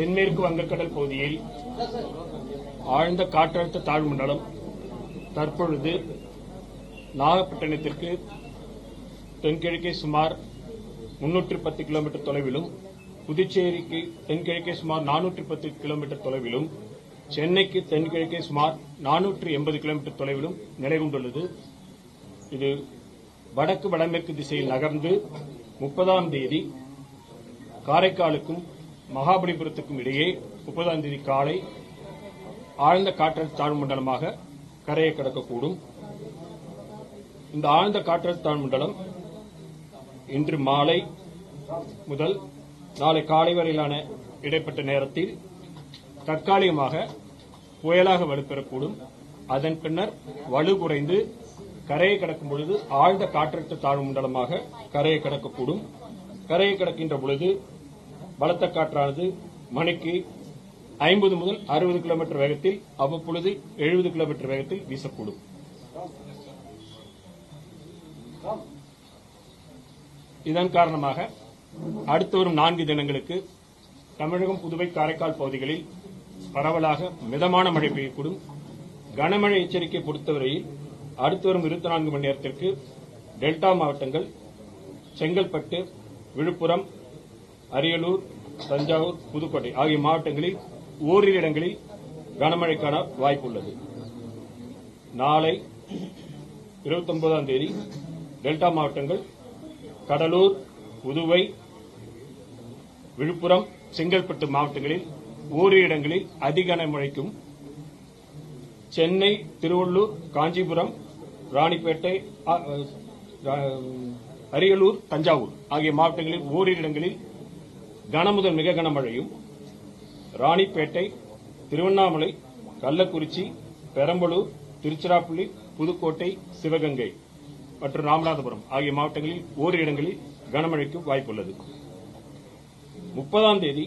தென்மேற்கு வங்கக்கடல் பகுதியில் ஆழ்ந்த காற்றழுத்த தாழ்வு மண்டலம் தற்பொழுது நாகப்பட்டினத்திற்கு தென்கிழக்கே சுமார் 310 கிலோமீட்டர் தொலைவிலும், புதுச்சேரிக்கு தென்கிழக்கே சுமார் 410 கிலோமீட்டர் தொலைவிலும், சென்னைக்கு தென்கிழக்கே சுமார் 480 கிலோமீட்டர் தொலைவிலும் நிலை கொண்டுள்ளது. இது வடக்கு வடமேற்கு திசையில் நகர்ந்து 30ஆம் தேதி காரைக்காலுக்கும் மகாபலிபுரத்துக்கும் இடையே 30ஆம் தேதி காலை ஆழ்ந்த காற்றழுத்த தாழ்வு மண்டலமாக கரையை கடக்கக்கூடும். இந்த ஆழ்ந்த காற்றழுத்த தாழ்வு மண்டலம் இன்று மாலை முதல் நாளை காலை வரையிலான இடைப்பட்ட நேரத்தில் தற்காலிகமாக புயலாக வலுப்பெறக்கூடும். அதன் பின்னர் வலு குறைந்து கரையை கடக்கும் பொழுது ஆழ்ந்த காற்றழுத்த தாழ்வு மண்டலமாக கரையை கடக்கக்கூடும். கரையை கடக்கின்ற பொழுது பலத்த காற்றானது மணிக்கு 50 முதல் 60 கிலோமீட்டர் வேகத்தில், அவ்வப்பொழுது 70 கிலோமீட்டர் வேகத்தில் வீசக்கூடும். இதன் காரணமாக அடுத்து வரும் 4 தினங்களுக்கு தமிழகம், புதுவை, காரைக்கால் பகுதிகளில் பரவலாக மிதமான மழை பெய்யக்கூடும். கனமழை எச்சரிக்கை பொறுத்தவரையில் அடுத்து வரும் 24 மணி நேரத்திற்கு டெல்டா மாவட்டங்கள் செங்கல்பட்டு, விழுப்புரம், அரியலூர், தஞ்சாவூர், புதுக்கோட்டை ஆகிய மாவட்டங்களில் ஓரிரு இடங்களில் கனமழைக்கான வாய்ப்புள்ளது. நாளை 29ஆம் தேதி டெல்டா மாவட்டங்கள் கடலூர், புதுவை, விழுப்புரம், செங்கல்பட்டு மாவட்டங்களில் ஓரிரு இடங்களில் அதி கனமழைக்கும், சென்னை, திருவள்ளூர், காஞ்சிபுரம், ராணிப்பேட்டை, அரியலூர், தஞ்சாவூர் ஆகிய மாவட்டங்களில் ஓரிரு இடங்களில் கனமுதல் மிக கனமழையும், ராணிப்பேட்டை, திருவண்ணாமலை, கள்ளக்குறிச்சி, பெரம்பலூர், திருச்சிராப்பள்ளி, புதுக்கோட்டை, சிவகங்கை மற்றும் ராமநாதபுரம் ஆகிய மாவட்டங்களில் ஓரிரு இடங்களில் கனமழைக்கு வாய்ப்புள்ளது. 30ஆம் தேதி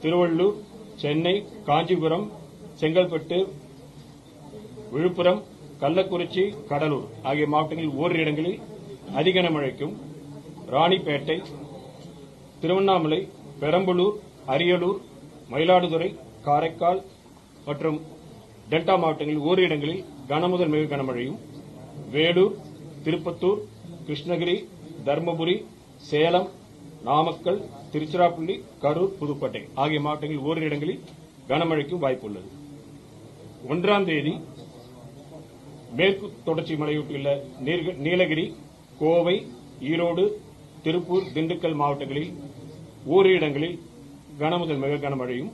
திருவள்ளூர், சென்னை, காஞ்சிபுரம், செங்கல்பட்டு, விழுப்புரம், கள்ளக்குறிச்சி, கடலூர் ஆகிய மாவட்டங்களில் ஓரிரு இடங்களில் அதி கனமழைக்கும், ராணிப்பேட்டை, திருவண்ணாமலை, பெரம்பலூர், அரியலூர், மயிலாடுதுறை, காரைக்கால் மற்றும் டெல்டா மாவட்டங்களில் ஓரிரு இடங்களில் கனமுதல் மிக கனமழையும், வேலூர், திருப்பத்தூர், கிருஷ்ணகிரி, தருமபுரி, சேலம், நாமக்கல், திருச்சிராப்பள்ளி, கரூர், புதுக்கோட்டை ஆகிய மாவட்டங்களில் ஓரிரு இடங்களில் கனமழைக்கும் வாய்ப்புள்ளது. 1ஆம் தேதி மேற்கு தொடர்ச்சி மலையொட்டியுள்ள நீலகிரி, கோவை, ஈரோடு, திருப்பூர், திண்டுக்கல் மாவட்டங்களில் ஓரிரு இடங்களில் கனமுதல் மிக கனமழையும்,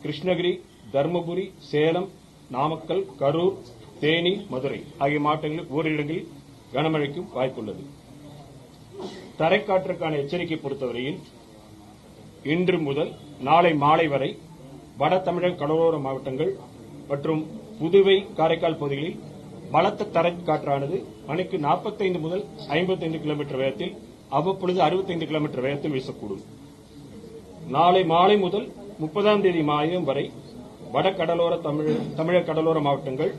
கிருஷ்ணகிரி, தருமபுரி, சேலம், நாமக்கல், கரூர், தேனி, மதுரை ஆகிய மாவட்டங்களில் ஓரிரு இடங்களில் கனமழைக்கும் வாய்ப்புள்ளது. தரைக்காற்றுக்கான எச்சரிக்கை பொறுத்தவரையில் இன்று முதல் நாளை மாலை வரை வட தமிழக கடலோர மாவட்டங்கள் மற்றும் புதுவை, காரைக்கால் பகுதிகளில் பலத்த தரைக்காற்றானது மணிக்கு 45 முதல் 55 கிலோமீட்டர் வேகத்தில், அவ்வப்பொழுது 65 கிலோமீட்டர் வேகத்தில் வீசக்கூடும். நாளை மாலை முதல் 30ஆம் தேதி மாயம் வரை வட கடலோர தமிழக கடலோர மாவட்டங்கள்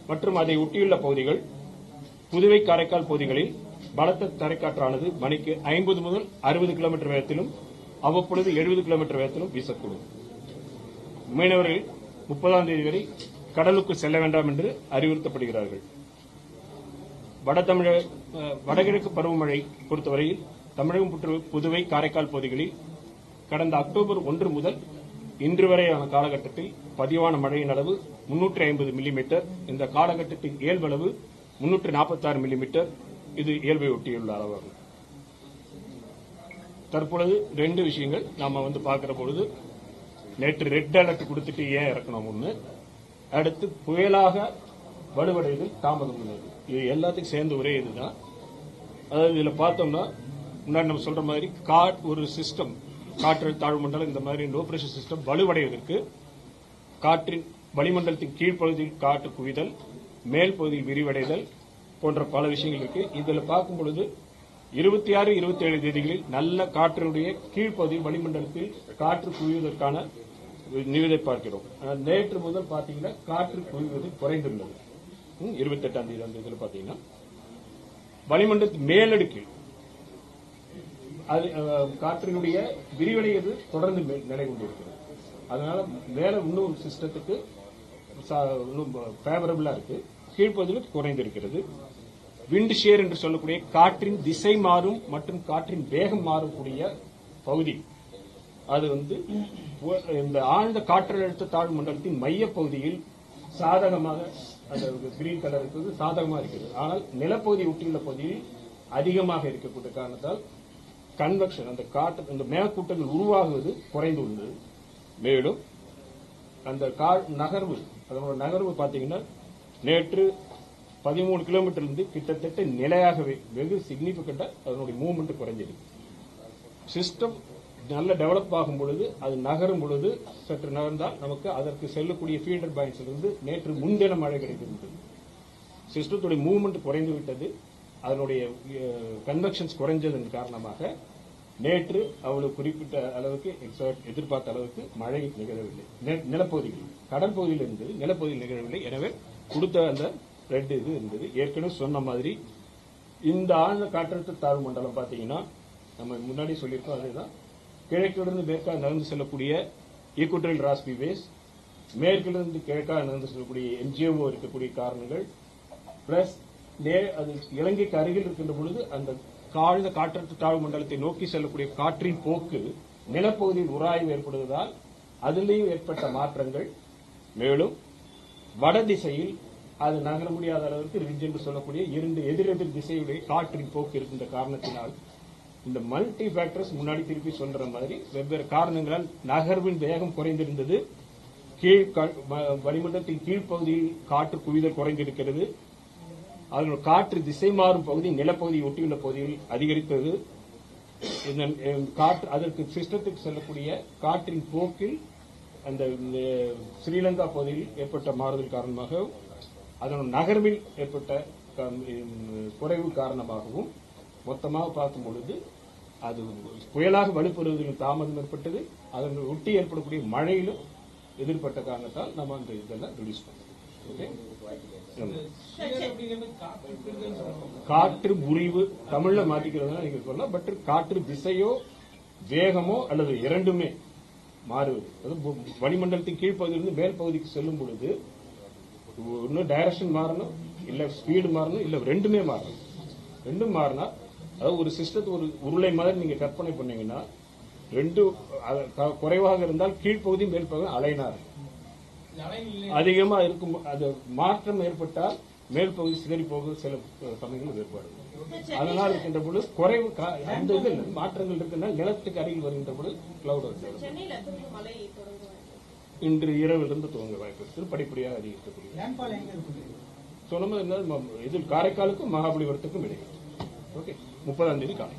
மற்றும் அதை ஒட்டியுள்ள பகுதிகள், புதுவை, காரைக்கால் பகுதிகளில் பலத்த தரைக்காற்றானது மணிக்கு 50 முதல் 60 கிலோமீட்டர் வேகத்திலும், அவ்வப்பொழுது 70 கிலோமீட்டர் வேகத்திலும் வீசக்கூடும். மீனவர்கள் 30ஆம் தேதி வரை கடலுக்கு செல்ல வேண்டாம் என்று அறிவுறுத்தப்படுகிறார்கள். வடகிழக்கு பருவமழை பொறுத்தவரையில் தமிழகம், புதுவை, காரைக்கால் பகுதிகளில் கடந்த அக்டோபர் 1 முதல் இன்று வரையான காலகட்டத்தில் பதிவான மழையின் அளவு 350 மில்லிமீட்டர். இந்த காலகட்டத்தின் இயல்பளவு 346 மில்லிமீட்டர். இது இயல்பை ஒட்டியுள்ள அளவாகும். தற்பொழுது 2 விஷயங்கள் நாம பார்க்கிற பொழுது, நேற்று ரெட் அலர்ட் கொடுத்துட்டு ஏன் இறக்கணும் ஒண்ணு, அடுத்து புயலாக வலுவடைவதில் தாமதம் உள்ளது. இது எல்லாத்துக்கும் சேர்ந்து ஒரே இதுதான். அதாவது இதுல பார்த்தோம்னா முன்னாடி நம்ம சொல்ற மாதிரி ஒரு சிஸ்டம், காற்றழுத்த தாழ்வு மண்டலம், இந்த மாதிரி லோ பிரஷர் சிஸ்டம் வலுவடைவதற்கு காற்றின் வளிமண்டலத்தின் கீழ்ப்பகுதியில் காற்று குவிதல், மேல் பகுதியில் விரிவடைதல் போன்ற பல விஷயங்கள் இருக்கு. இதுல பார்க்கும் பொழுது 26, 27 தேதிகளில் நல்ல காற்றினுடைய கீழ்ப்பகுதியில் வளிமண்டலத்தில் காற்று குவிவதற்கான நியூதை பார்க்கிறோம். நேற்று முதல் பாத்தீங்கன்னா காற்று குவிவது குறைந்துள்ளது. 28ஆம் தேதி அந்த இதில் பாத்தீங்கன்னா வளிமண்டலத்தின் மேலடுக்கில் அது காற்றினுடைய விரிவடைகிறது தொடர்ந்து நிலை கொண்டிருக்கிறது. அதனால மேல இன்னும் சிஸ்டத்துக்கு இன்னும் ஃபேவரபிளா இருக்கு. கீழ்ப்பகுதியில் குறைந்திருக்கிறது. விண்ட் ஷேர் என்று சொல்லக்கூடிய காற்றின் திசை மாறும் மற்றும் காற்றின் வேகம் மாறக்கூடிய பகுதி அது இந்த ஆழ்ந்த காற்றழுத்த தாழ்வு மண்டலத்தின் மைய பகுதியில் சாதகமாக அந்த கிரீன் கலர் இருக்கிறது சாதகமாக இருக்கிறது. ஆனால் நிலப்பகுதி ஒட்டியுள்ள பகுதியில் அதிகமாக இருக்கக்கூடிய காரணத்தால் கன்வெக்ஷன் அந்த காற்று அந்த மேகக்கூட்டங்கள் உருவாகுவது குறைந்துள்ளது. மேலும் அந்த நகர்வு அதனோட நகர்வு பாத்தீங்கன்னா நேற்று 13 கிலோமீட்டர்லிருந்து கிட்டத்தட்ட நிலையாகவே வெகு சிக்னிபிகண்டா அதனுடைய மூவ்மெண்ட் குறைஞ்சிருக்கு. சிஸ்டம் நல்ல டெவலப் ஆகும் பொழுது அது நகரும் பொழுது சற்று நகர்ந்தால் நமக்கு அதற்கு செல்லக்கூடிய ஃபீல்டர் பாயிண்ட்ஸ் இருந்து நேற்று முன்தின மழை கிடைத்திருந்தது. சிஸ்டத்துடைய மூவ்மெண்ட் குறைந்து விட்டது. அதனுடைய கன்வெக்ஷன்ஸ் குறைஞ்சதன் காரணமாக நேற்று அவ்வளவு குறிப்பிட்ட அளவுக்கு எதிர்பார்த்த அளவுக்கு மழை நிகழவில்லை. நிலப்பகுதியில் கடல் பகுதியில் இருந்தது, நிலப்பகுதியில் நிகழவில்லை. எனவே கொடுத்த அந்த ரெட் இது இருந்தது. ஏற்கனவே சொன்ன மாதிரி இந்த ஆழ்ந்த காற்றழுத்த தாழ்வு மண்டலம் பாத்தீங்கன்னா நம்ம முன்னாடி சொல்லியிருக்கோம். அதுதான் கிழக்கிலிருந்து மேற்காக நகர்ந்து செல்லக்கூடிய ஈக்குவட்டரியல் ராஸ்பி வேஸ், மேற்கிலிருந்து கிழக்காக நகர்ந்து செல்லக்கூடிய என்ஜிஓ இருக்கக்கூடிய காரணங்கள் பிளஸ் அது இலங்கைக்கு அருகில் இருக்கின்ற பொழுது அந்த ஆழ்ந்த காற்றழுத்த தாழ்வு மண்டலத்தை நோக்கி செல்லக்கூடிய காற்றின் போக்கு நிலப்பகுதியில் உராய்வு ஏற்படுவதால் அதிலேயும் ஏற்பட்ட மாற்றங்கள். மேலும் வட திசையில் அது நகர முடியாத அளவிற்கு ரிட்ஜ் என்று சொல்லக்கூடிய 2 எதிரெதிர் திசையுடைய காற்றின் போக்கு இருக்கின்ற காரணத்தினால் இந்த மல்டி ஃபேக்டர்ஸ் முன்னாடி திருப்பி சொல்ற மாதிரி வெவ்வேறு காரணங்களால் நகர்வின் வேகம் குறைந்திருந்தது. வளிமண்டலத்தின் கீழ்ப்பகுதியில் காற்று குவிதல் குறைந்திருக்கிறது. அதனுடைய காற்று திசை மாறும் பகுதி நிலப்பகுதியை ஒட்டியுள்ள பகுதியில் அதிகரித்தது. காற்று அதற்கு சிஸ்டத்துக்கு செல்லக்கூடிய காற்றின் போக்கில் அந்த ஸ்ரீலங்கா பகுதியில் ஏற்பட்ட மாறுதல் காரணமாக அதனுடைய நகர்வில் ஏற்பட்ட குறைவு காரணமாகவும் மொத்தமாக பார்க்கும் பொழுது அது புயலாக வலுப்பெறுவதில் தாமதம் ஏற்பட்டது. அதனை ஒட்டி ஏற்படக்கூடிய மழையிலும் எதிர்பட்ட காரணத்தால் நம்ம அந்த இதெல்லாம் ரிடியூஸ் பண்ணோம். காற்று முறிவு தமிழ்ல மாத்திக்கிறதா நீங்க சொல்லலாம். பட் காற்று திசையோ வேகமோ அல்லது இரண்டுமே மாறுவது. வளிமண்டலத்தின் கீழ்ப்பகுதியிலிருந்து மேல் பகுதிக்கு செல்லும் பொழுது இன்னும் டைரக்ஷன் மாறணும், இல்ல ஸ்பீடு மாறணும், இல்ல ரெண்டுமே மாறணும். ரெண்டும் மாறினா அதாவது ஒரு சிஸ்டத்தை ஒரு உருளை மாதிரி நீங்க கற்பனை பண்ணீங்கன்னா ரெண்டு குறைவாக இருந்தால் கீழ்ப்பகுதி மேல் பகுதி அலைனா இருக்கும். அதிகமா இருக்கும் அது மாற்றம் ஏற்பட்டால் மேல் பகுதி சிதறி போக சில சமயங்கள் ஏற்பாடு. அதனால் இருக்கின்ற பொழுது குறைவு அந்த இதில் மாற்றங்கள் இருக்குன்னா நிலத்துக்கு அருகில் வருகின்ற பொழுது கிளவுட் இன்று இரவிலிருந்து துவங்க வாய்ப்பு இருக்கு. படிப்படியாக அதிகரிக்கக்கூடிய சொன்ன இதில் காரைக்காலுக்கும் மகாபலிபுரத்துக்கும் இடையே 30ஆம் தேதி காலை